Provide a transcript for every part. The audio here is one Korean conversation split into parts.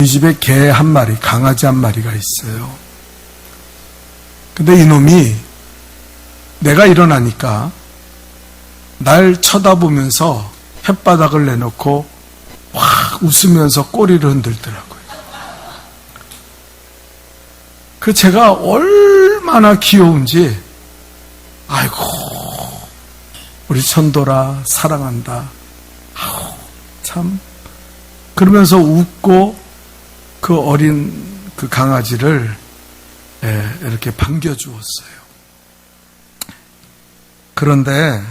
우리 집에 개 한 마리, 강아지 한 마리가 있어요. 근데 이놈이 내가 일어나니까 날 쳐다보면서 혓바닥을 내놓고 확 웃으면서 꼬리를 흔들더라고요. 그 제가 얼마나 귀여운지, 아이고, 우리 천도라 사랑한다. 아우, 참. 그러면서 웃고 그 어린 그 강아지를 이렇게 반겨주었어요. 그런데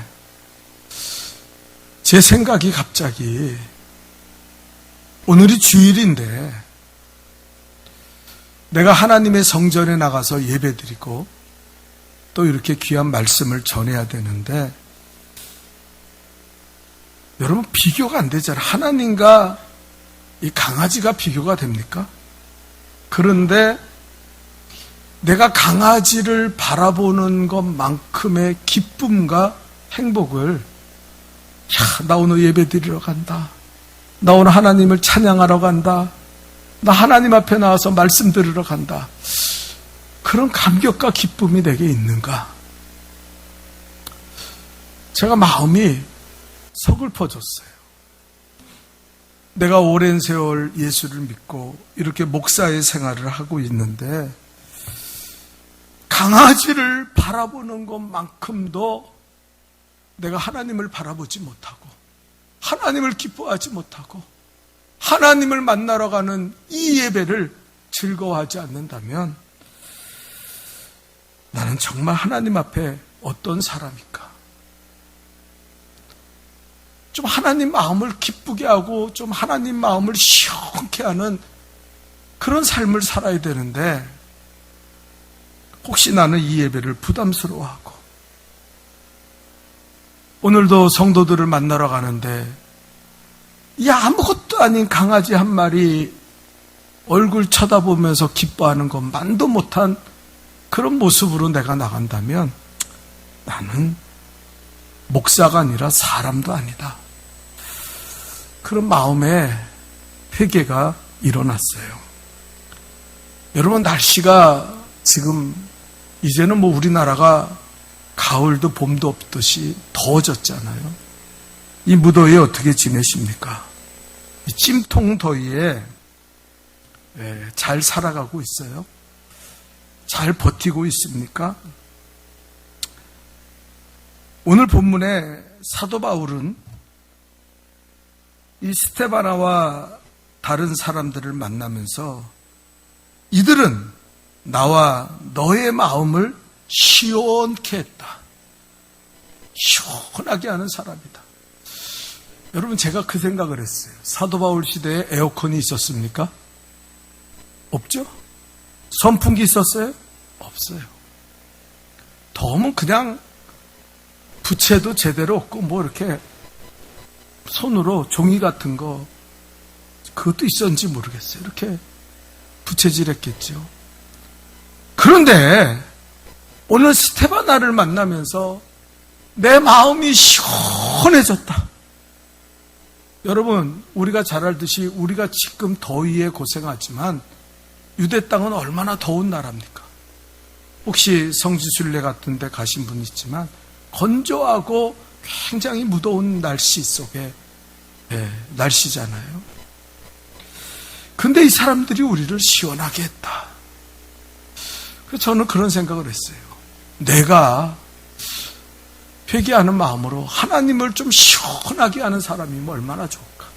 제 생각이 갑자기 오늘이 주일인데 내가 하나님의 성전에 나가서 예배드리고 또 이렇게 귀한 말씀을 전해야 되는데 여러분 비교가 안 되잖아요. 하나님과 이 강아지가 비교가 됩니까? 그런데 내가 강아지를 바라보는 것만큼의 기쁨과 행복을 나 오늘 예배 드리러 간다. 나 오늘 하나님을 찬양하러 간다. 나 하나님 앞에 나와서 말씀 들으러 간다. 그런 감격과 기쁨이 내게 있는가? 제가 마음이 서글퍼졌어요. 내가 오랜 세월 예수를 믿고 이렇게 목사의 생활을 하고 있는데 강아지를 바라보는 것만큼도 내가 하나님을 바라보지 못하고 하나님을 기뻐하지 못하고 하나님을 만나러 가는 이 예배를 즐거워하지 않는다면 나는 정말 하나님 앞에 어떤 사람일까? 좀 하나님 마음을 기쁘게 하고 좀 하나님 마음을 시원케 하는 그런 삶을 살아야 되는데 혹시 나는 이 예배를 부담스러워하고 오늘도 성도들을 만나러 가는데 이 아무것도 아닌 강아지 한 마리 얼굴 쳐다보면서 기뻐하는 것만도 못한 그런 모습으로 내가 나간다면 나는 목사가 아니라 사람도 아니다. 그런 마음에 회개가 일어났어요. 여러분 날씨가 지금 이제는 뭐 우리나라가 가을도 봄도 없듯이 더워졌잖아요. 이 무더위에 어떻게 지내십니까? 이 찜통 더위에 잘 살아가고 있어요? 잘 버티고 있습니까? 오늘 본문에 사도 바울은 이 스데바나와 다른 사람들을 만나면서 이들은 나와 너의 마음을 시원케 했다. 시원하게 하는 사람이다. 여러분 제가 그 생각을 했어요. 사도 바울 시대에 에어컨이 있었습니까? 없죠? 선풍기 있었어요? 없어요. 더우면 그냥 부채도 제대로 없고 뭐 이렇게 손으로 종이 같은 거 그것도 있었는지 모르겠어요. 이렇게 부채질했겠죠. 그런데 오늘 스데바나를 만나면서 내 마음이 시원해졌다. 여러분 우리가 잘 알듯이 우리가 지금 더위에 고생하지만 유대 땅은 얼마나 더운 나라입니까? 혹시 성지순례 같은 데 가신 분 있지만 건조하고 굉장히 무더운 날씨 속에 날씨잖아요. 근데 이 사람들이 우리를 시원하게 했다. 그래서 저는 그런 생각을 했어요. 내가 회개하는 마음으로 하나님을 좀 시원하게 하는 사람이면 얼마나 좋을까.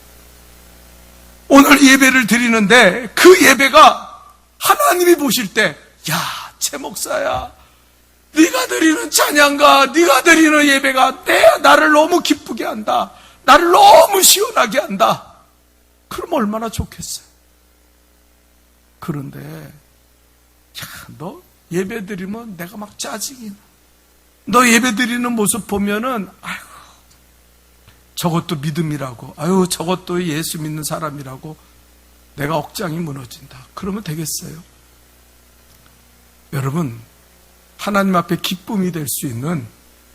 오늘 예배를 드리는데 그 예배가 하나님이 보실 때 야, 최 목사야, 네가 드리는 찬양과 네가 드리는 예배가 나를 너무 기쁘게 한다. 나를 너무 시원하게 한다. 그럼 얼마나 좋겠어요. 그런데 야, 너 예배 드리면 내가 막 짜증이 나. 너 예배 드리는 모습 보면은 아유, 저것도 믿음이라고, 아유, 저것도 예수 믿는 사람이라고 내가 억장이 무너진다. 그러면 되겠어요? 여러분, 하나님 앞에 기쁨이 될 수 있는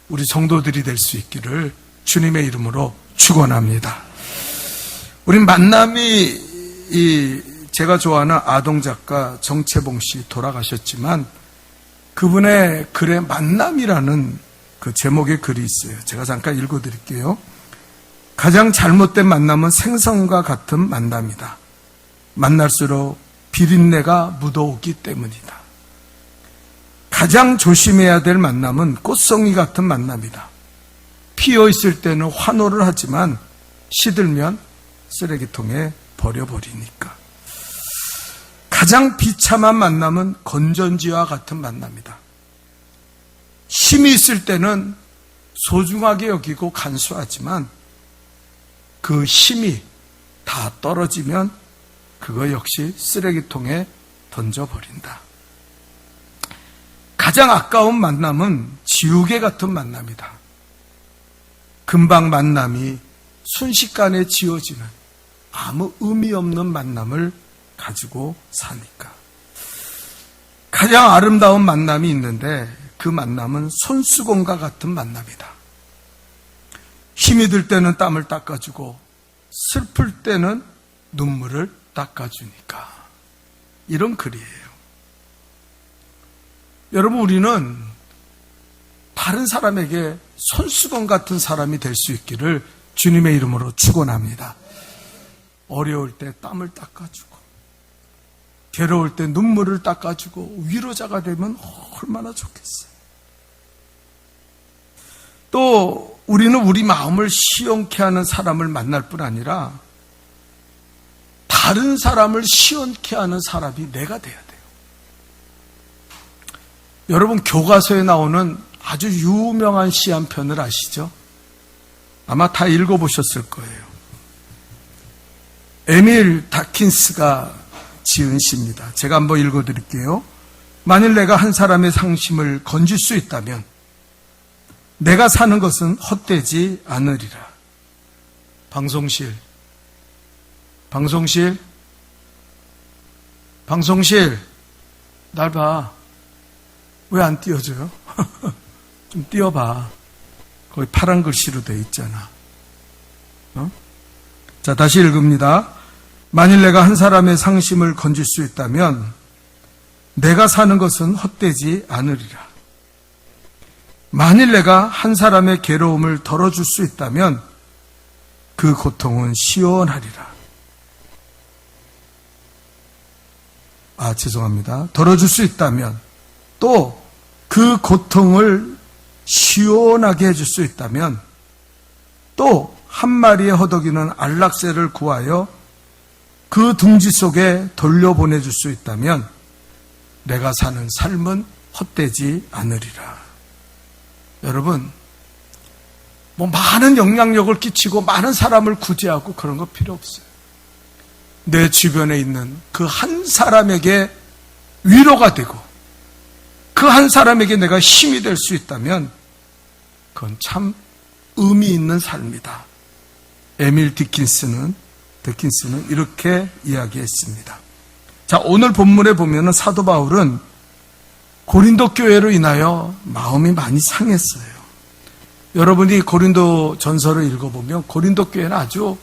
우리 성도들이 될 수 있기를 주님의 이름으로 축원합니다. 우리 만남이 제가 좋아하는 아동 작가 정채봉 씨 돌아가셨지만 그분의 글에 만남이라는 그 제목의 글이 있어요. 제가 잠깐 읽어드릴게요. 가장 잘못된 만남은 생선과 같은 만남이다. 만날수록 비린내가 묻어오기 때문이다. 가장 조심해야 될 만남은 꽃송이 같은 만남이다. 피어있을 때는 환호를 하지만 시들면 쓰레기통에 버려버리니까. 가장 비참한 만남은 건전지와 같은 만남이다. 힘이 있을 때는 소중하게 여기고 간수하지만 그 힘이 다 떨어지면 그거 역시 쓰레기통에 던져버린다. 가장 아까운 만남은 지우개 같은 만남이다. 금방 만남이 순식간에 지워지는 아무 의미 없는 만남을 가지고 사니까. 가장 아름다운 만남이 있는데 그 만남은 손수건과 같은 만남이다. 힘이 들 때는 땀을 닦아주고 슬플 때는 눈물을 닦아주니까. 이런 글이에요. 여러분, 우리는 다른 사람에게 손수건 같은 사람이 될 수 있기를 주님의 이름으로 축원합니다. 어려울 때 땀을 닦아주고 괴로울 때 눈물을 닦아주고 위로자가 되면 얼마나 좋겠어요. 또 우리는 우리 마음을 시원케 하는 사람을 만날 뿐 아니라 다른 사람을 시원케 하는 사람이 내가 돼야 돼요. 여러분, 교과서에 나오는 아주 유명한 시 한 편을 아시죠? 아마 다 읽어보셨을 거예요. 에밀 다킨스가 지은 시입니다. 제가 한번 읽어드릴게요. 만일 내가 한 사람의 상심을 건질 수 있다면 내가 사는 것은 헛되지 않으리라. 방송실, 날 봐. 왜 안 띄워줘요? 좀 띄워봐. 거기 파란 글씨로 돼 있잖아. 자, 다시 읽습니다. 만일 내가 한 사람의 상심을 건질 수 있다면 내가 사는 것은 헛되지 않으리라. 만일 내가 한 사람의 괴로움을 덜어줄 수 있다면 그 고통은 시원하리라. 죄송합니다. 덜어줄 수 있다면, 또 그 고통을 시원하게 해줄 수 있다면, 또 한 마리의 허덕이는 안락새를 구하여 그 둥지 속에 돌려보내줄 수 있다면 내가 사는 삶은 헛되지 않으리라. 여러분, 많은 영향력을 끼치고 많은 사람을 구제하고 그런 거 필요 없어요. 내 주변에 있는 그 한 사람에게 위로가 되고 그 한 사람에게 내가 힘이 될 수 있다면 그건 참 의미 있는 삶이다. 에밀 디킨스는 이렇게 이야기했습니다. 자, 오늘 본문에 보면은 사도 바울은 고린도 교회로 인하여 마음이 많이 상했어요. 여러분이 고린도 전서를 읽어보면 고린도 교회는 아주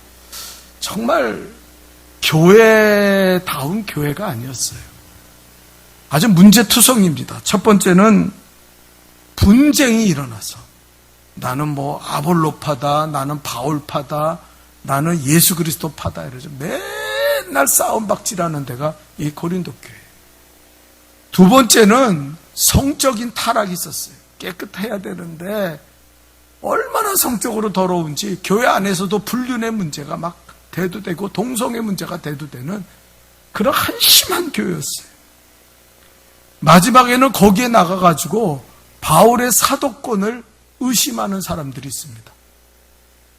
정말 교회다운 교회가 아니었어요. 아주 문제투성입니다. 첫 번째는 분쟁이 일어나서 나는 아볼로파다, 나는 바울파다, 나는 예수 그리스도파다 이러죠. 맨날 싸움박질하는 데가 이 고린도 교회. 두 번째는 성적인 타락이 있었어요. 깨끗해야 되는데 얼마나 성적으로 더러운지 교회 안에서도 불륜의 문제가 막 대두되고 동성애 문제가 대두되는 그런 한심한 교회였어요. 마지막에는 거기에 나가가지고 바울의 사도권을 의심하는 사람들이 있습니다.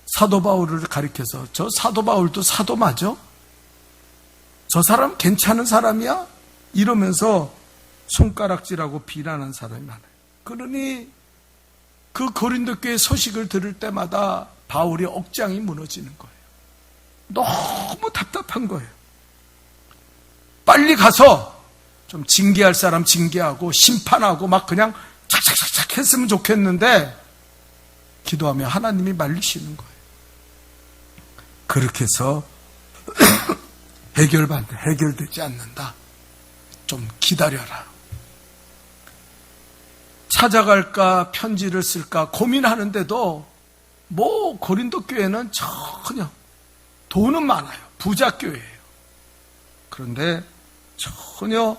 사도 바울을 가리켜서 저 사도 바울도 사도 맞아? 저 사람 괜찮은 사람이야? 이러면서 손가락질하고 비난하는 사람이 많아요. 그러니 그 고린도 교회 소식을 들을 때마다 바울의 억장이 무너지는 거예요. 너무 답답한 거예요. 빨리 가서 좀 징계할 사람 징계하고 심판하고 막 그냥 착착착착 했으면 좋겠는데 기도하면 하나님이 말리시는 거예요. 그렇게 해서 해결되지 않는다. 좀 기다려라. 찾아갈까 편지를 쓸까 고민하는데도 뭐 고린도 교회는 전혀 돈은 많아요. 부자 교회예요. 그런데 전혀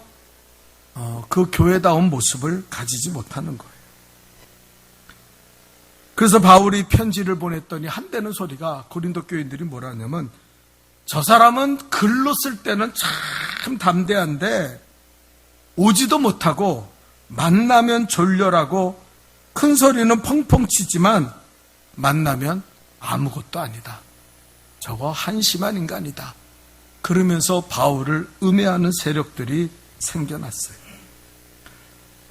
그 교회다운 모습을 가지지 못하는 거예요. 그래서 바울이 편지를 보냈더니 한대는 소리가 고린도 교인들이 뭐라 하냐면 저 사람은 글로 쓸 때는 참 담대한데 오지도 못하고 만나면 졸렬하고 큰 소리는 펑펑 치지만 만나면 아무것도 아니다. 저거 한심한 인간이다. 그러면서 바울을 음해하는 세력들이 생겨났어요.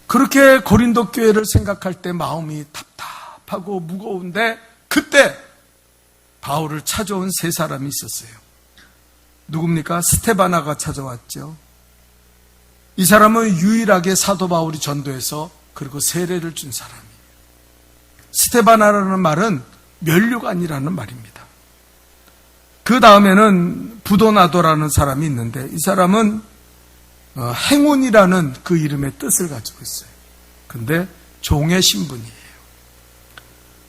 그렇게 고린도 교회를 생각할 때 마음이 답답하고 무거운데 그때 바울을 찾아온 세 사람이 있었어요. 누굽니까? 스테바나가 찾아왔죠. 이 사람은 유일하게 사도 바울이 전도해서 그리고 세례를 준 사람이에요. 스테바나라는 말은 면류관이라는 말입니다. 그 다음에는 부도나도라는 사람이 있는데 이 사람은 행운이라는 그 이름의 뜻을 가지고 있어요. 근데 종의 신분이에요.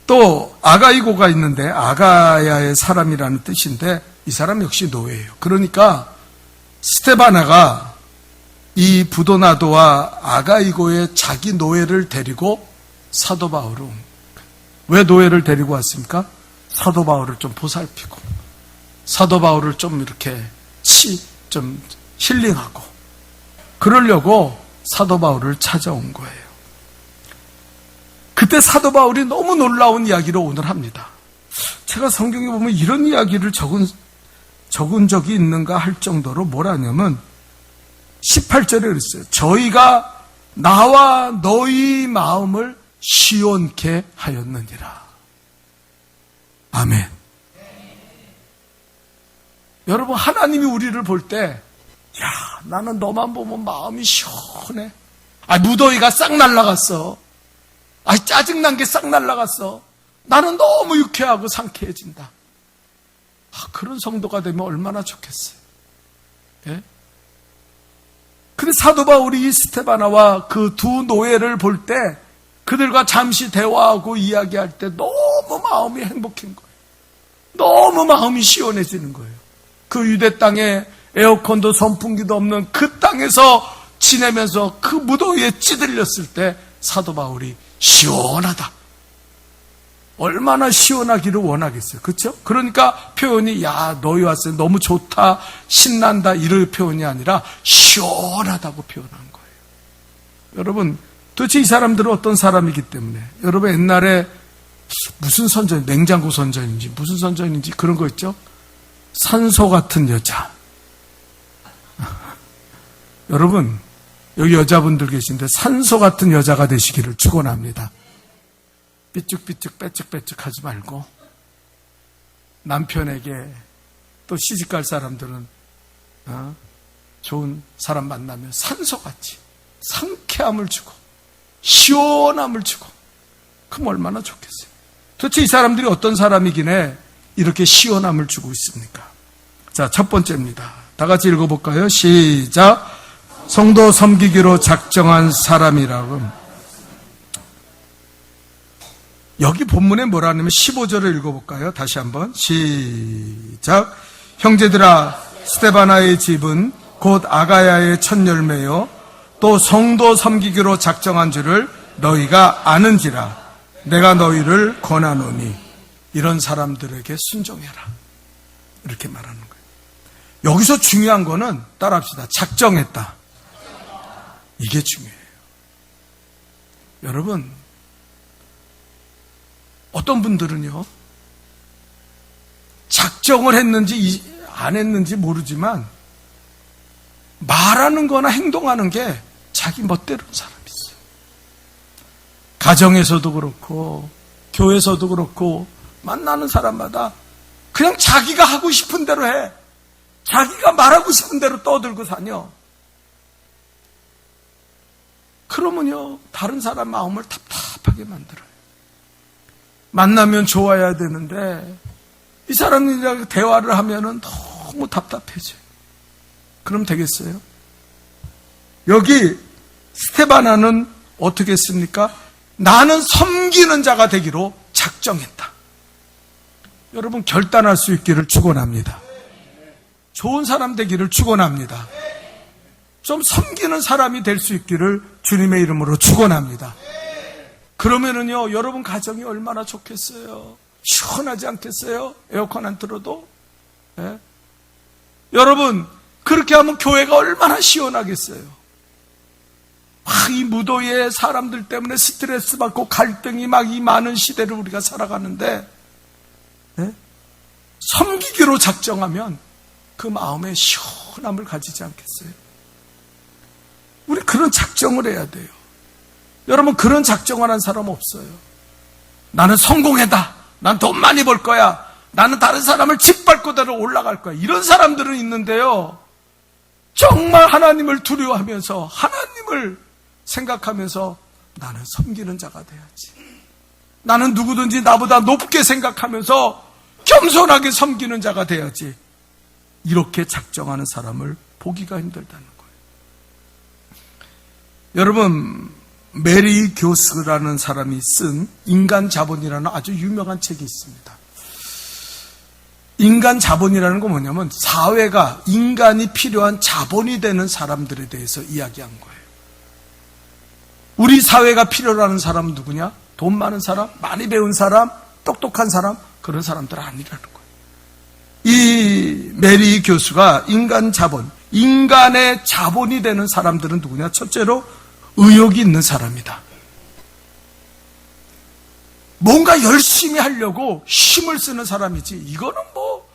또 아가이고가 있는데 아가야의 사람이라는 뜻인데 이 사람 역시 노예예요. 그러니까 스테바나가 이 부도나도와 아가이고의 자기 노예를 데리고 사도 바울을 온 거예요. 왜 노예를 데리고 왔습니까? 사도 바울을 좀 보살피고 사도 바울을 좀 이렇게 좀 힐링하고 그러려고 사도 바울을 찾아온 거예요. 그때 사도 바울이 너무 놀라운 이야기를 오늘 합니다. 제가 성경에 보면 이런 이야기를 적은 적이 있는가 할 정도로 뭐라냐면 18절에 그랬어요. 저희가 나와 너희 마음을 시원케 하였느니라. 아멘. 여러분, 하나님이 우리를 볼 때, 야, 나는 너만 보면 마음이 시원해. 무더위가 싹 날라갔어. 짜증난 게 싹 날라갔어. 나는 너무 유쾌하고 상쾌해진다. 그런 성도가 되면 얼마나 좋겠어요. 예? 근데 사도 바울이 이 스테바나와 그 두 노예를 볼 때 그들과 잠시 대화하고 이야기할 때 너무 마음이 행복한 거예요. 너무 마음이 시원해지는 거예요. 그 유대 땅에 에어컨도 선풍기도 없는 그 땅에서 지내면서 그 무더위에 찌들렸을 때 사도 바울이 시원하다. 얼마나 시원하기를 원하겠어요. 그렇죠? 그러니까 표현이 야 너희 왔어요. 너무 좋다. 신난다. 이런 표현이 아니라 시원하다고 표현한 거예요. 여러분 도대체 이 사람들은 어떤 사람이기 때문에 여러분 옛날에 무슨 선전, 냉장고 선전인지 무슨 선전인지 그런 거 있죠? 산소 같은 여자. 여러분 여기 여자분들 계신데 산소 같은 여자가 되시기를 축원합니다. 삐죽삐죽 빼쭉빼쭉 하지 말고 남편에게 또 시집갈 사람들은 좋은 사람 만나면 산소같이 상쾌함을 주고 시원함을 주고 그럼 얼마나 좋겠어요. 도대체 이 사람들이 어떤 사람이기에 이렇게 시원함을 주고 있습니까? 자, 첫 번째입니다. 다 같이 읽어볼까요? 시작. 성도 섬기기로 작정한 사람이라고. 여기 본문에 뭐라 하냐면 15절을 읽어볼까요? 다시 한번 시작. 형제들아 스테바나의 집은 곧 아가야의 첫 열매요 또 성도 섬기기로 작정한 줄을 너희가 아는지라 내가 너희를 권하노니 이런 사람들에게 순종해라. 이렇게 말하는 거예요. 여기서 중요한 거는 따라합시다. 작정했다. 이게 중요해요. 여러분 어떤 분들은요 작정을 했는지 안 했는지 모르지만 말하는 거나 행동하는 게 자기 멋대로인 사람이 있어요. 가정에서도 그렇고 교회에서도 그렇고 만나는 사람마다 그냥 자기가 하고 싶은 대로 해. 자기가 말하고 싶은 대로 떠들고 사녀. 그러면요 다른 사람 마음을 답답하게 만들어요. 만나면 좋아야 되는데 이 사람이랑 대화를 하면은 너무 답답해져요. 그럼 되겠어요? 여기 스테바나는 어떻게 했습니까? 나는 섬기는 자가 되기로 작정했다. 여러분, 결단할 수 있기를 축원합니다. 좋은 사람 되기를 축원합니다. 좀 섬기는 사람이 될 수 있기를 주님의 이름으로 축원합니다. 그러면은요, 여러분 가정이 얼마나 좋겠어요. 시원하지 않겠어요? 에어컨 안 틀어도. 예? 여러분, 그렇게 하면 교회가 얼마나 시원하겠어요. 이 무도에 사람들 때문에 스트레스 받고 갈등이 막 이 많은 시대를 우리가 살아가는데, 예? 섬기기로 작정하면 그 마음에 시원함을 가지지 않겠어요? 우리 그런 작정을 해야 돼요. 여러분, 그런 작정을 한 사람 없어요. 나는 성공했다. 난 돈 많이 벌 거야. 나는 다른 사람을 짓밟고 대로 올라갈 거야. 이런 사람들은 있는데요. 정말 하나님을 두려워하면서 하나님을 생각하면서 나는 섬기는 자가 돼야지. 나는 누구든지 나보다 높게 생각하면서 겸손하게 섬기는 자가 돼야지. 이렇게 작정하는 사람을 보기가 힘들다는 거예요. 여러분, 메리 교스라는 사람이 쓴 인간 자본이라는 아주 유명한 책이 있습니다. 인간 자본이라는 건 뭐냐면 사회가 인간이 필요한 자본이 되는 사람들에 대해서 이야기한 거예요. 우리 사회가 필요로 하는 사람은 누구냐? 돈 많은 사람, 많이 배운 사람, 똑똑한 사람, 그런 사람들 아니라는 거예요. 이 메리 교수가 인간 자본, 인간의 자본이 되는 사람들은 누구냐? 첫째로 의욕이 있는 사람이다. 뭔가 열심히 하려고 힘을 쓰는 사람이지, 이거는 뭐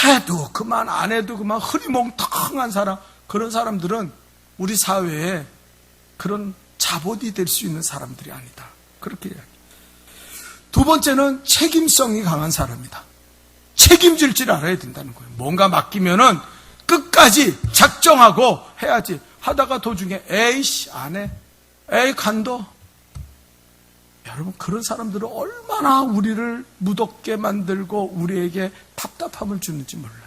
해도 그만 안 해도 그만 흐리멍텅한 사람, 그런 사람들은 우리 사회에 그런 자본이 될 수 있는 사람들이 아니다. 그렇게 이야기해요. 두 번째는 책임성이 강한 사람이다. 책임질 줄 알아야 된다는 거예요. 뭔가 맡기면은 끝까지 작정하고 해야지. 하다가 도중에 에이씨 안 해. 에이 간도. 여러분, 그런 사람들은 얼마나 우리를 무덥게 만들고 우리에게 답답함을 주는지 몰라요.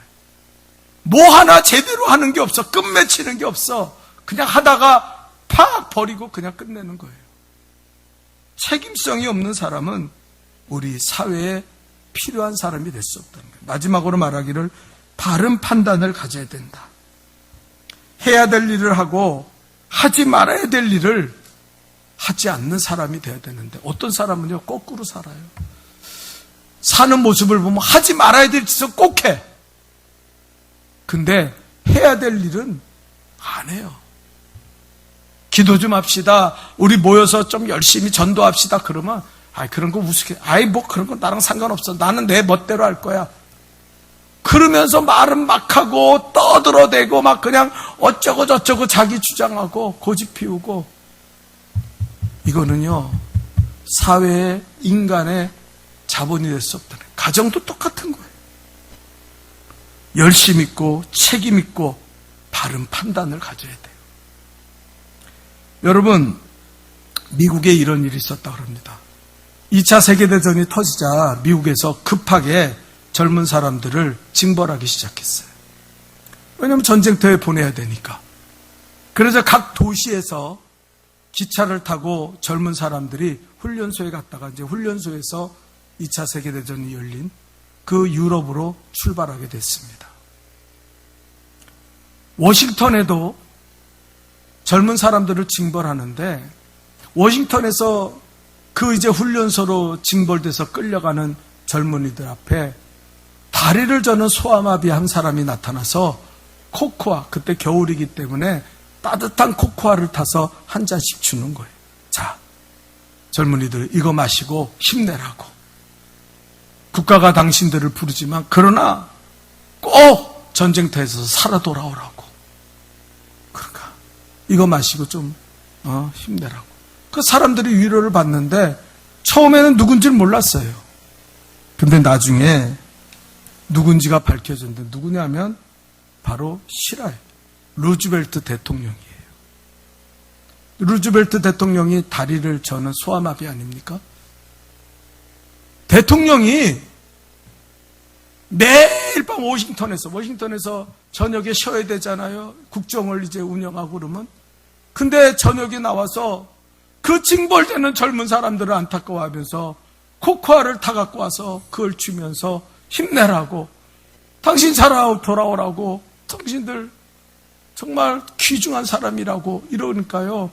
뭐 하나 제대로 하는 게 없어. 끝맺히는 게 없어. 그냥 하다가 팍 버리고 그냥 끝내는 거예요. 책임성이 없는 사람은 우리 사회에 필요한 사람이 될 수 없다는 거예요. 마지막으로 말하기를 바른 판단을 가져야 된다. 해야 될 일을 하고 하지 말아야 될 일을 하지 않는 사람이 돼야 되는데, 어떤 사람은요 거꾸로 살아요. 사는 모습을 보면 하지 말아야 될 짓을 꼭 해. 근데 해야 될 일은 안 해요. 기도 좀 합시다. 우리 모여서 좀 열심히 전도합시다. 그러면 그런 거 우습게, 뭐 그런 거 나랑 상관없어. 나는 내 멋대로 할 거야. 그러면서 말은 막 하고 떠들어대고 막 그냥 어쩌고 저쩌고 자기 주장하고 고집 피우고, 이거는요 사회의 인간의 자본이 될 수 없다는 거예요. 가정도 똑같은 거예요. 열심 있고 책임 있고 바른 판단을 가져야 돼요. 여러분, 미국에 이런 일이 있었다고 합니다. 2차 세계대전이 터지자 미국에서 급하게 젊은 사람들을 징벌하기 시작했어요. 왜냐하면 전쟁터에 보내야 되니까. 그래서 각 도시에서 기차를 타고 젊은 사람들이 훈련소에 갔다가 이제 훈련소에서 2차 세계대전이 열린 그 유럽으로 출발하게 됐습니다. 워싱턴에도 젊은 사람들을 징벌하는데, 워싱턴에서 그 이제 훈련소로 징벌돼서 끌려가는 젊은이들 앞에 다리를 저는 소아마비 한 사람이 나타나서 코코아, 그때 겨울이기 때문에 따뜻한 코코아를 타서 한 잔씩 주는 거예요. 자, 젊은이들 이거 마시고 힘내라고. 국가가 당신들을 부르지만 그러나 꼭 전쟁터에서 살아 돌아오라고. 그러니까 이거 마시고 좀 힘내라고. 그 사람들이 위로를 받는데 처음에는 누군지를 몰랐어요. 근데 나중에 누군지가 밝혀졌는데, 누구냐면 바로 실화예요. 루즈벨트 대통령이에요. 루즈벨트 대통령이 다리를 저는 소아마비 아닙니까? 대통령이 매일 매일 밤 워싱턴에서 저녁에 쉬어야 되잖아요. 국정을 이제 운영하고 그러면. 근데 저녁에 나와서 그 징벌되는 젊은 사람들을 안타까워하면서 코코아를 다 갖고 와서 그걸 주면서 힘내라고, 당신 살아 돌아오라고, 당신들 정말 귀중한 사람이라고 이러니까요.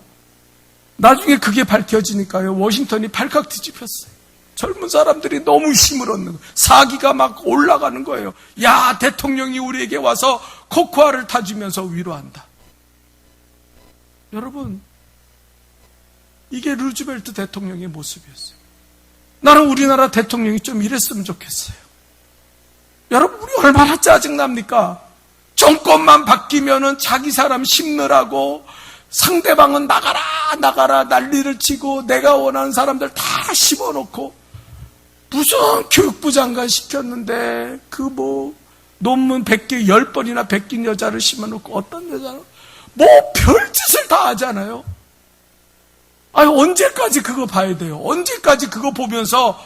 나중에 그게 밝혀지니까요. 워싱턴이 발칵 뒤집혔어요. 젊은 사람들이 너무 힘을 얻는 거예요. 사기가 막 올라가는 거예요. 야, 대통령이 우리에게 와서 코코아를 타주면서 위로한다. 여러분, 이게 루즈벨트 대통령의 모습이었어요. 나는 우리나라 대통령이 좀 이랬으면 좋겠어요. 여러분, 우리 얼마나 짜증납니까? 정권만 바뀌면은 자기 사람 심느라고 상대방은 나가라 난리를 치고 내가 원하는 사람들 다 심어놓고, 무슨 교육부 장관 시켰는데 논문 100개 10번이나 베낀 여자를 심어놓고, 어떤 여자는 별짓을 다 하잖아요. 언제까지 그거 봐야 돼요? 언제까지 그거 보면서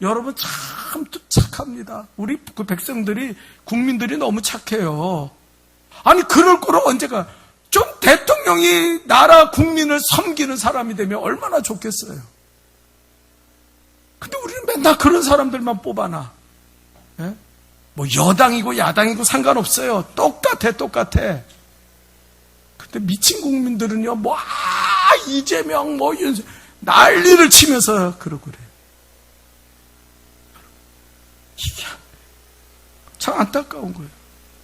여러분 참 착합니다. 우리 그 백성들이, 국민들이 너무 착해요. 그럴 거로 언제가 좀 대통령이 나라 국민을 섬기는 사람이 되면 얼마나 좋겠어요. 근데 우리는 맨날 그런 사람들만 뽑아놔. 예? 여당이고 야당이고 상관없어요. 똑같아. 근데 미친 국민들은요, 이재명, 윤석열, 난리를 치면서 그러고 그래요. 이게 참 안타까운 거예요.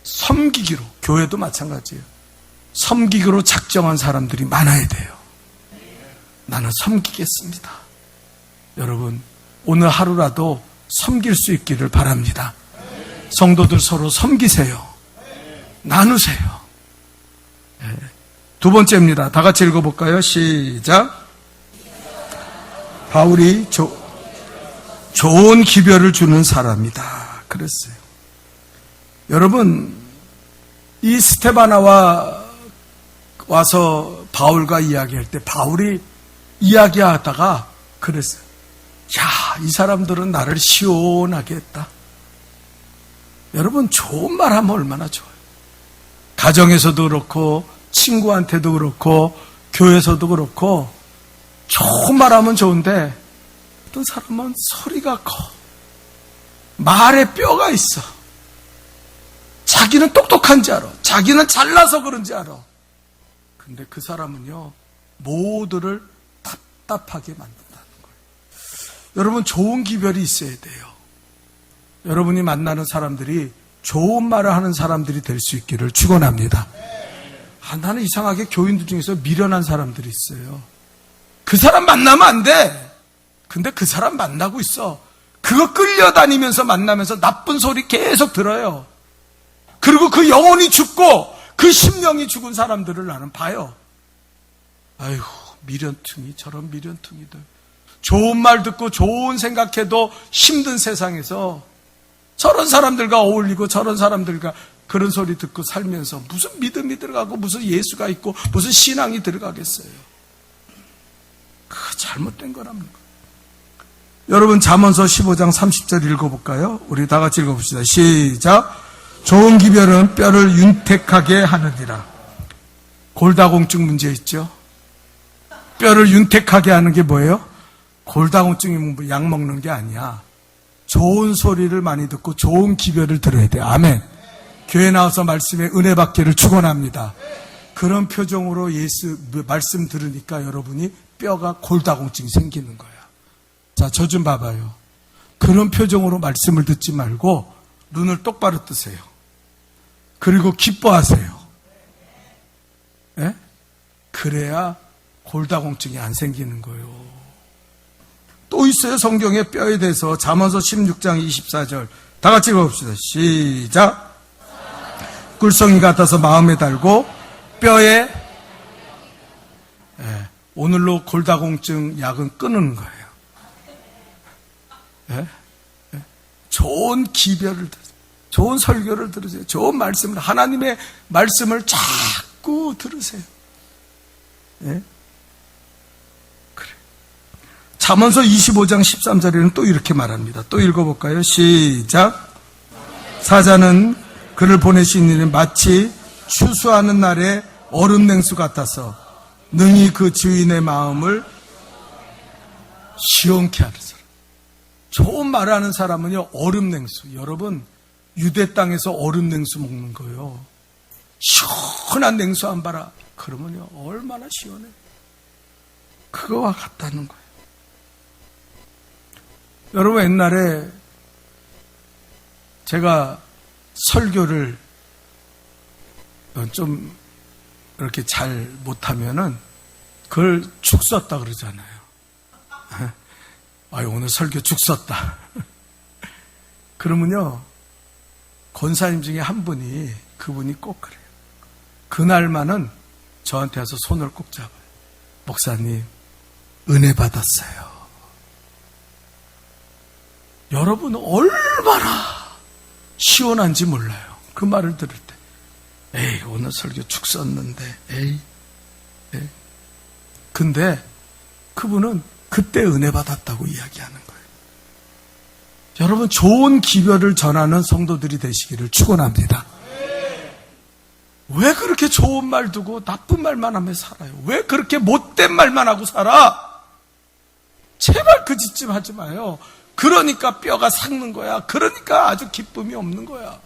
섬기기로, 교회도 마찬가지예요. 섬기기로 작정한 사람들이 많아야 돼요. 나는 섬기겠습니다. 여러분, 오늘 하루라도 섬길 수 있기를 바랍니다. 성도들 서로 섬기세요. 나누세요. 두 번째입니다. 다 같이 읽어볼까요? 시작. 바울이 좋은 기별을 주는 사람이다. 그랬어요. 여러분, 이 스테바나와 와서 바울과 이야기할 때 바울이 이야기하다가 그랬어요. 야, 이 사람들은 나를 시원하게 했다. 여러분, 좋은 말 하면 얼마나 좋아요. 가정에서도 그렇고 친구한테도 그렇고 교회에서도 그렇고 좋은 말 하면 좋은데, 어떤 사람은 소리가 커. 말에 뼈가 있어. 자기는 똑똑한지 알아. 자기는 잘나서 그런지 알아. 근데 그 사람은요, 모두를 답답하게 만든다는 거예요. 여러분, 좋은 기별이 있어야 돼요. 여러분이 만나는 사람들이 좋은 말을 하는 사람들이 될 수 있기를 축원합니다. 나는 이상하게 교인들 중에서 미련한 사람들이 있어요. 그 사람 만나면 안 돼. 근데 그 사람 만나고 있어. 그거 끌려다니면서 만나면서 나쁜 소리 계속 들어요. 그리고 그 영혼이 죽고 그 심령이 죽은 사람들을 나는 봐요. 아이고, 미련퉁이, 저런 미련퉁이들. 좋은 말 듣고 좋은 생각해도 힘든 세상에서 저런 사람들과 어울리고 저런 사람들과 그런 소리 듣고 살면서 무슨 믿음이 들어가고 무슨 예수가 있고 무슨 신앙이 들어가겠어요. 그거 잘못된 거랍니다. 여러분, 잠언서 15장 30절 읽어볼까요? 우리 다 같이 읽어봅시다. 시작. 좋은 기별은 뼈를 윤택하게 하느니라. 골다공증 문제 있죠? 뼈를 윤택하게 하는 게 뭐예요? 골다공증이 약 먹는 게 아니야. 좋은 소리를 많이 듣고 좋은 기별을 들어야 돼. 아멘. 교회 나와서 말씀에 은혜 받기를 축원합니다. 그런 표정으로 예수 말씀 들으니까 여러분이 뼈가 골다공증이 생기는 거야. 자, 저 좀 봐봐요. 그런 표정으로 말씀을 듣지 말고 눈을 똑바로 뜨세요. 그리고 기뻐하세요. 예? 그래야 골다공증이 안 생기는 거예요. 또 있어요. 성경에 뼈에 대해서. 잠언서 16장 24절 다 같이 읽어봅시다. 시작. 꿀성이 같아서 마음에 달고 뼈에, 오늘로 골다공증 약은 끊는 거예요. 좋은 기별을 들으세요. 좋은 설교를 들으세요. 좋은 말씀을, 하나님의 말씀을 자꾸 들으세요. 그래. 잠언서 25장 13절에는 또 이렇게 말합니다. 또 읽어볼까요? 시작. 사자는 그를 보내신 이는 마치 추수하는 날의 얼음 냉수 같아서 능히 그 주인의 마음을 시원케 하는 사람. 좋은 말을 하는 사람은요, 얼음 냉수. 여러분, 유대 땅에서 얼음 냉수 먹는 거예요. 시원한 냉수 안 봐라. 그러면요, 얼마나 시원해. 그거와 같다는 거예요. 여러분, 옛날에 제가 설교를 좀 이렇게 잘 못하면은 그걸 죽 썼다 그러잖아요. 아유, 오늘 설교 죽 썼다. 그러면요, 권사님 중에 한 분이, 그분이 꼭 그래요. 그날만은 저한테 와서 손을 꼭 잡아요. 목사님, 은혜 받았어요. 여러분, 얼마나 시원한지 몰라요. 그 말을 들을 때. 에이, 오늘 설교 죽 썼는데, 에이. 근데 그분은 그때 은혜 받았다고 이야기하는 거예요. 여러분, 좋은 기별을 전하는 성도들이 되시기를 축원합니다. 왜 그렇게 좋은 말 두고 나쁜 말만 하며 살아요? 왜 그렇게 못된 말만 하고 살아? 제발 그 짓 좀 하지 마요. 그러니까 뼈가 삭는 거야. 그러니까 아주 기쁨이 없는 거야.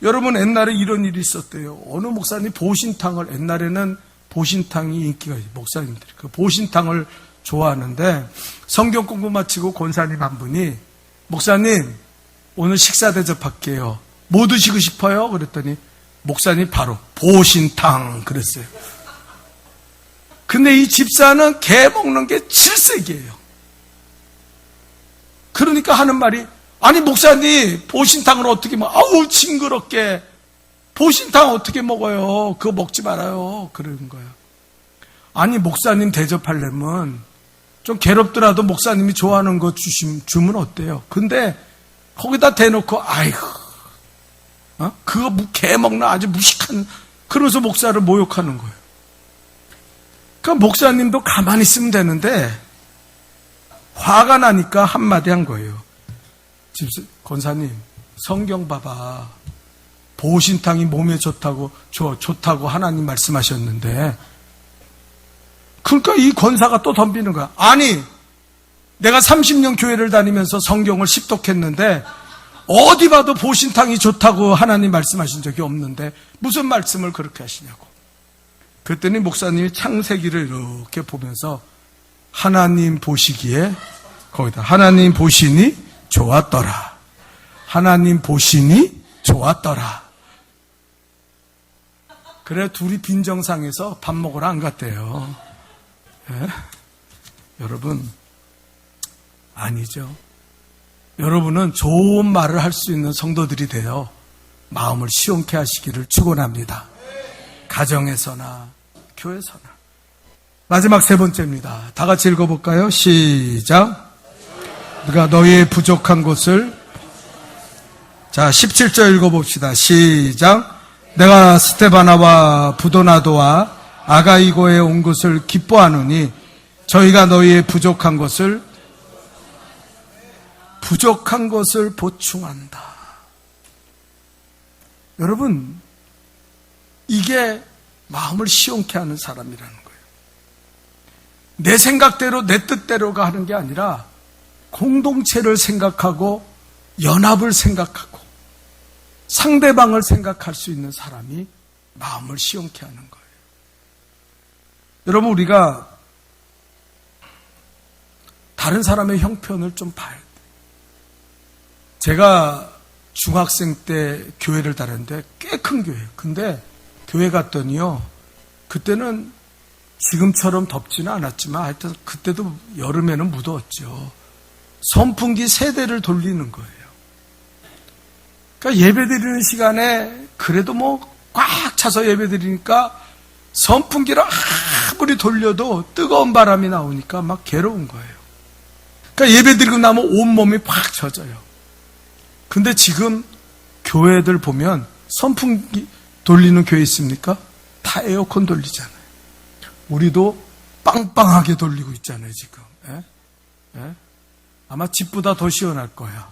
여러분, 옛날에 이런 일이 있었대요. 어느 목사님 보신탕을, 옛날에는 보신탕이 인기가 있어요. 목사님들이 그 보신탕을 좋아하는데, 성경 공부 마치고 권사님 한 분이, 목사님, 오늘 식사 대접할게요. 뭐 드시고 싶어요? 그랬더니 목사님 바로 보신탕 그랬어요. 근데 이 집사는 개 먹는 게 질색이에요. 그러니까 하는 말이, 아니 목사님, 보신탕을 어떻게 먹어? 아우 징그럽게. 보신탕 어떻게 먹어요? 그거 먹지 말아요. 그러는 거예요. 아니, 목사님 대접하려면 좀 괴롭더라도 목사님이 좋아하는 거 주면 어때요? 근데 거기다 대놓고, 아이고, 그거 개 먹나 아주 무식한, 그러면서 목사를 모욕하는 거예요. 그러니까 목사님도 가만히 있으면 되는데 화가 나니까 한마디 한 거예요. 권사님, 성경 봐봐. 보신탕이 몸에 좋다고 하나님 말씀하셨는데, 그러니까 이 권사가 또 덤비는 거야. 아니, 내가 30년 교회를 다니면서 성경을 십독했는데 어디 봐도 보신탕이 좋다고 하나님 말씀하신 적이 없는데 무슨 말씀을 그렇게 하시냐고. 그랬더니 목사님이 창세기를 이렇게 보면서 하나님 보시기에, 거기다 하나님 보시니 좋았더라. 하나님 보시니 좋았더라. 그래 둘이 빈정상에서 밥 먹으러 안 갔대요. 예? 여러분, 아니죠. 여러분은 좋은 말을 할 수 있는 성도들이 되어 마음을 시원케 하시기를 축원합니다. 가정에서나 교회에서나. 마지막 세 번째입니다. 다 같이 읽어볼까요? 시작. 네가 너희의 부족한 것을, 자 17절 읽어봅시다. 시작. 내가 스테바나와 부도나도와 아가이고에 온 것을 기뻐하노니 저희가 너희의 부족한 것을 보충한다. 여러분, 이게 마음을 시원케 하는 사람이라는 거예요. 내 생각대로 내 뜻대로가 하는 게 아니라 공동체를 생각하고 연합을 생각하고 상대방을 생각할 수 있는 사람이 마음을 시원케 하는 거예요. 여러분, 우리가 다른 사람의 형편을 좀 봐야 돼요. 제가 중학생 때 교회를 다녔는데 꽤 큰 교회예요. 근데 교회 갔더니요, 그때는 지금처럼 덥지는 않았지만 하여튼 그때도 여름에는 무더웠죠. 선풍기 3대를 돌리는 거예요. 그러니까 예배드리는 시간에 그래도 뭐 꽉 차서 예배드리니까 선풍기를 아무리 돌려도 뜨거운 바람이 나오니까 막 괴로운 거예요. 그러니까 예배드리고 나면 온몸이 팍 젖어요. 근데 지금 교회들 보면 선풍기 돌리는 교회 있습니까? 다 에어컨 돌리잖아요. 우리도 빵빵하게 돌리고 있잖아요, 지금. 예? 예? 아마 집보다 더 시원할 거야.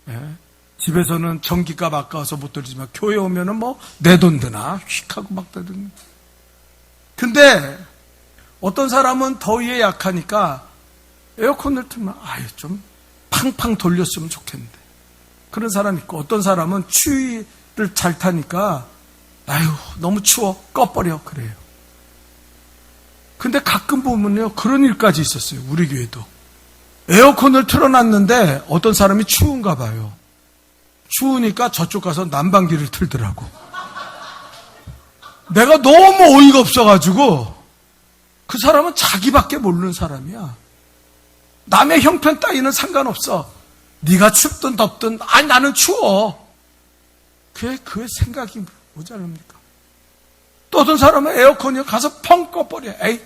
예? 집에서는 전기값 아까워서 못 들지만 교회 오면은 뭐 내 돈 드나 휙 하고 막 들는. 근데 어떤 사람은 더위에 약하니까 에어컨을 틀면 아유 좀 팡팡 돌렸으면 좋겠는데 그런 사람 있고, 어떤 사람은 추위를 잘 타니까 아유 너무 추워 꺼버려 그래요. 근데 가끔 보면요 그런 일까지 있었어요. 우리 교회도 에어컨을 틀어놨는데 어떤 사람이 추운가 봐요. 추우니까 저쪽 가서 난방기를 틀더라고. 내가 너무 어이가 없어가지고, 그 사람은 자기밖에 모르는 사람이야. 남의 형편 따위는 상관없어. 네가 춥든 덥든 아니 나는 추워. 그의 생각이 모자랍니까? 또 어떤 사람은 에어컨이 가서 펑 꺼버려. 에이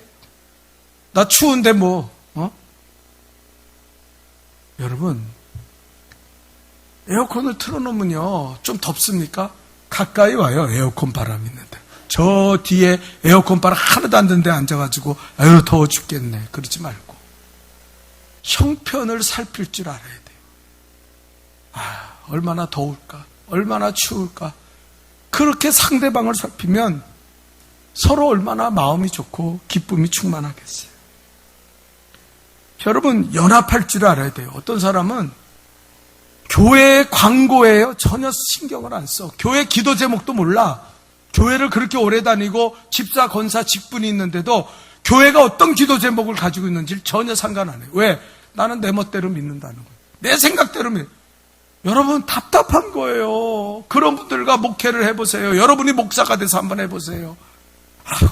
나 추운데 뭐 여러분, 에어컨을 틀어놓으면요 좀 덥습니까? 가까이 와요. 에어컨 바람이 있는데 저 뒤에 에어컨 바람 하나도 안 드는 데 앉아가지고 아유 더워 죽겠네 그러지 말고 형편을 살필 줄 알아야 돼요. 아 얼마나 더울까, 얼마나 추울까. 그렇게 상대방을 살피면 서로 얼마나 마음이 좋고 기쁨이 충만하겠어요. 여러분, 연합할 줄 알아야 돼요. 어떤 사람은 교회 광고예요. 전혀 신경을 안 써. 교회 기도 제목도 몰라. 교회를 그렇게 오래 다니고 집사, 권사, 직분이 있는데도 교회가 어떤 기도 제목을 가지고 있는지 전혀 상관 안 해요. 왜? 나는 내 멋대로 믿는다는 거예요. 내 생각대로 믿어요. 여러분 답답한 거예요. 그런 분들과 목회를 해보세요. 여러분이 목사가 돼서 한번 해보세요. 아휴,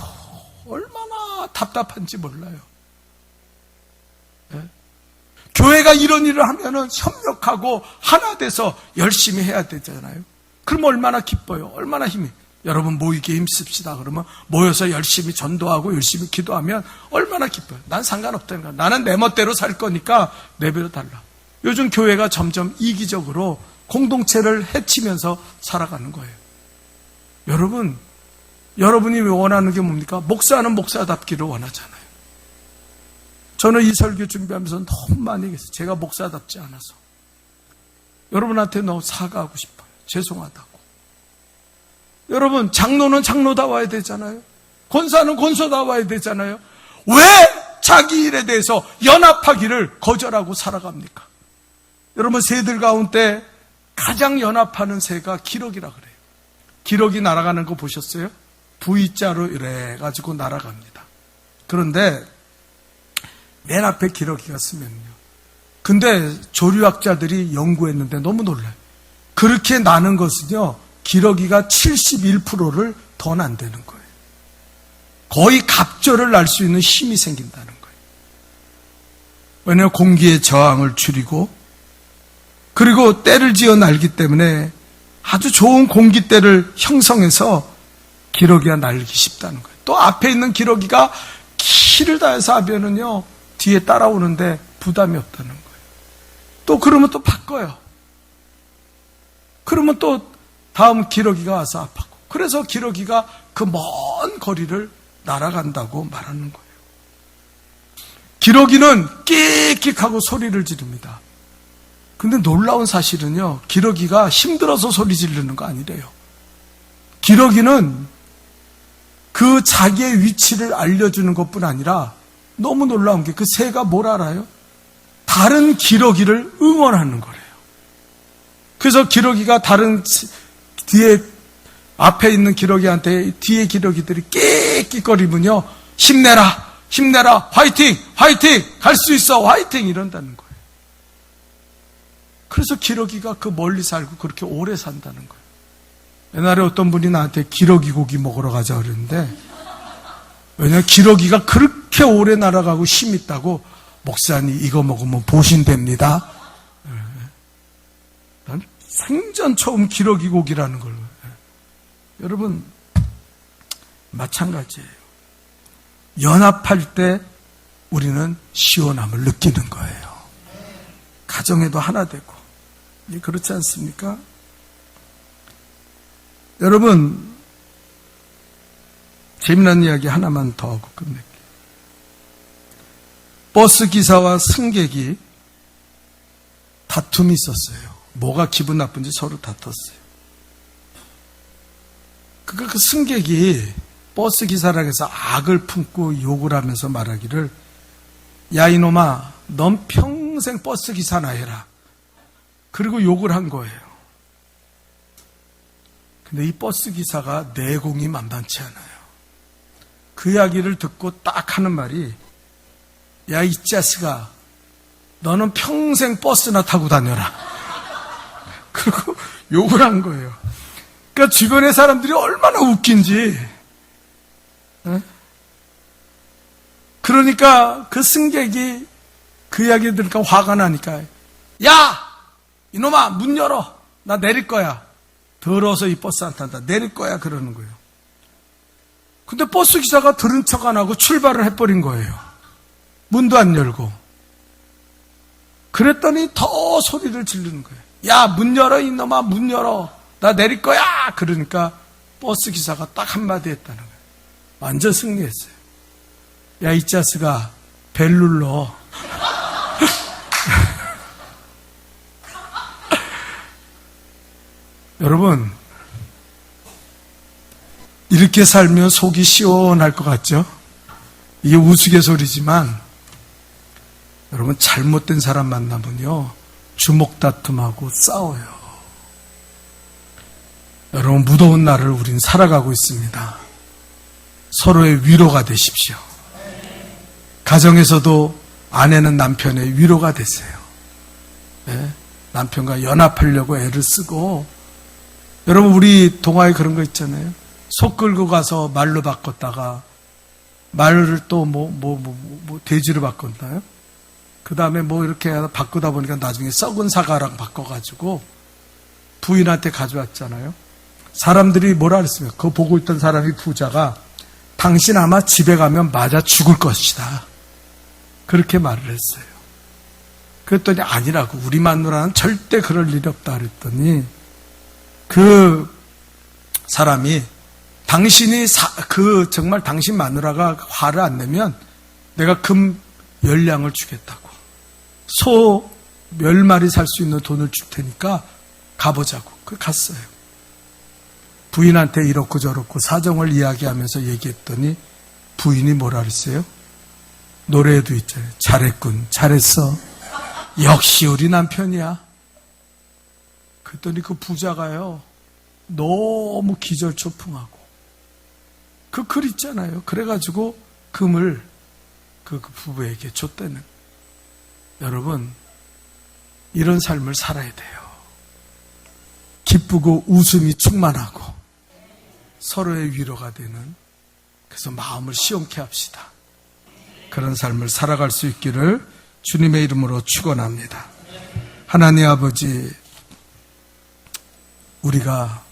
얼마나 답답한지 몰라요. 네? 교회가 이런 일을 하면은 협력하고 하나 돼서 열심히 해야 되잖아요. 그럼 얼마나 기뻐요. 얼마나 힘이. 여러분 모이기에 힘씁시다. 그러면 모여서 열심히 전도하고 열심히 기도하면 얼마나 기뻐요. 난 상관없다는 거야. 나는 내 멋대로 살 거니까 내버려 달라. 요즘 교회가 점점 이기적으로 공동체를 해치면서 살아가는 거예요. 여러분, 여러분이 원하는 게 뭡니까? 목사는 목사답기를 원하잖아요. 저는 이 설교 준비하면서 너무 많이 얘기했어요. 제가 목사답지 않아서. 여러분한테 너무 사과하고 싶어요. 죄송하다고. 여러분, 장로는 장로다워야 되잖아요. 권사는 권사다워야 되잖아요. 왜 자기 일에 대해서 연합하기를 거절하고 살아갑니까? 여러분, 새들 가운데 가장 연합하는 새가 기러기라 그래요. 기러기 날아가는 거 보셨어요? V자로 이래 가지고 날아갑니다. 그런데 맨 앞에 기러기가 쓰면요. 근데 조류학자들이 연구했는데 너무 놀라요. 그렇게 나는 것은요, 기러기가 71%를 더 난다는 거예요. 거의 갑절을 날 수 있는 힘이 생긴다는 거예요. 왜냐하면 공기의 저항을 줄이고, 그리고 때를 지어 날기 때문에 아주 좋은 공기대를 형성해서 기러기가 날기 쉽다는 거예요. 또 앞에 있는 기러기가 키를 다해서 하면은요, 뒤에 따라오는데 부담이 없다는 거예요. 또 그러면 또 바꿔요. 그러면 또 다음 기러기가 와서 아파고. 그래서 기러기가 그 먼 거리를 날아간다고 말하는 거예요. 기러기는 끽끽하고 소리를 지릅니다. 근데 놀라운 사실은요, 기러기가 힘들어서 소리 지르는 거 아니래요. 기러기는 그 자기의 위치를 알려주는 것뿐 아니라 너무 놀라운 게 그 새가 뭘 알아요? 다른 기러기를 응원하는 거래요. 그래서 기러기가 다른 뒤에 앞에 있는 기러기한테 뒤에 기러기들이 끽끽거리면요, 힘내라, 힘내라, 화이팅, 화이팅, 갈 수 있어, 화이팅 이런다는 거예요. 그래서 기러기가 그 멀리 살고 그렇게 오래 산다는 거예요. 옛날에 어떤 분이 나한테 기러기 고기 먹으러 가자 그랬는데, 왜냐하면 기러기가 그렇게 오래 날아가고 힘 있다고, 목사님 이거 먹으면 보신됩니다. 난 생전 처음 기러기 고기라는 걸. 여러분, 마찬가지예요. 연합할 때 우리는 시원함을 느끼는 거예요. 가정에도 하나 되고. 그렇지 않습니까? 여러분, 재미난 이야기 하나만 더 하고 끝낼게요. 버스 기사와 승객이 다툼이 있었어요. 뭐가 기분 나쁜지 서로 다퉜어요. 그러니까 그 승객이 버스 기사랑 해서 악을 품고 욕을 하면서 말하기를, 야 이놈아, 넌 평생 버스 기사나 해라. 그리고 욕을 한 거예요. 근데 이 버스 기사가 내공이 만만치 않아요. 그 이야기를 듣고 딱 하는 말이, 야 이 자식아, 너는 평생 버스나 타고 다녀라. 그리고 욕을 한 거예요. 그러니까 주변의 사람들이 얼마나 웃긴지. 그러니까 그 승객이 그 이야기 들으니까 화가 나니까, 야 이놈아 문 열어, 나 내릴 거야. 더러워서 이 버스 안 탄다, 내릴 거야, 그러는 거예요. 근데 버스 기사가 들은 척 안 하고 출발을 해버린 거예요. 문도 안 열고. 그랬더니 더 소리를 지르는 거예요. 야 문 열어 이놈아, 문 열어, 나 내릴 거야. 그러니까 버스 기사가 딱 한마디 했다는 거예요. 완전 승리했어요. 야 이 자식아, 벨 눌러. 여러분, 이렇게 살면 속이 시원할 것 같죠? 이게 우스갯소리지만, 여러분 잘못된 사람 만나면요 주먹 다툼하고 싸워요. 여러분 무더운 날을 우린 살아가고 있습니다. 서로의 위로가 되십시오. 가정에서도 아내는 남편의 위로가 되세요. 네? 남편과 연합하려고 애를 쓰고, 여러분 우리 동화에 그런 거 있잖아요. 소 끌고 가서 말로 바꿨다가 말을 또 돼지로 바꿨나요? 그 다음에 이렇게 바꾸다 보니까 나중에 썩은 사과랑 바꿔가지고 부인한테 가져왔잖아요. 사람들이 뭐라 그랬습니까? 그거 보고 있던 사람이, 부자가, 당신 아마 집에 가면 맞아 죽을 것이다, 그렇게 말을 했어요. 그랬더니 아니라고, 우리 마누라는 절대 그럴 일이 없다 그랬더니, 그 사람이, 당신이 정말 당신 마누라가 화를 안 내면 내가 금 10량을 주겠다고, 소 10마리 살 수 있는 돈을 줄 테니까 가보자고. 그 갔어요. 부인한테 이렇고 저렇고 사정을 이야기하면서 얘기했더니 부인이 뭐라 그랬어요? 노래에도 있잖아요. 잘했군, 잘했어, 역시 우리 남편이야. 그랬더니 그 부자가요 너무 기절초풍하고, 그 글 있잖아요. 그래가지고 금을 그 부부에게 줬다는. 여러분 이런 삶을 살아야 돼요. 기쁘고 웃음이 충만하고 서로의 위로가 되는, 그래서 마음을 시원케 합시다. 그런 삶을 살아갈 수 있기를 주님의 이름으로 축원합니다. 하나님 아버지, 우리가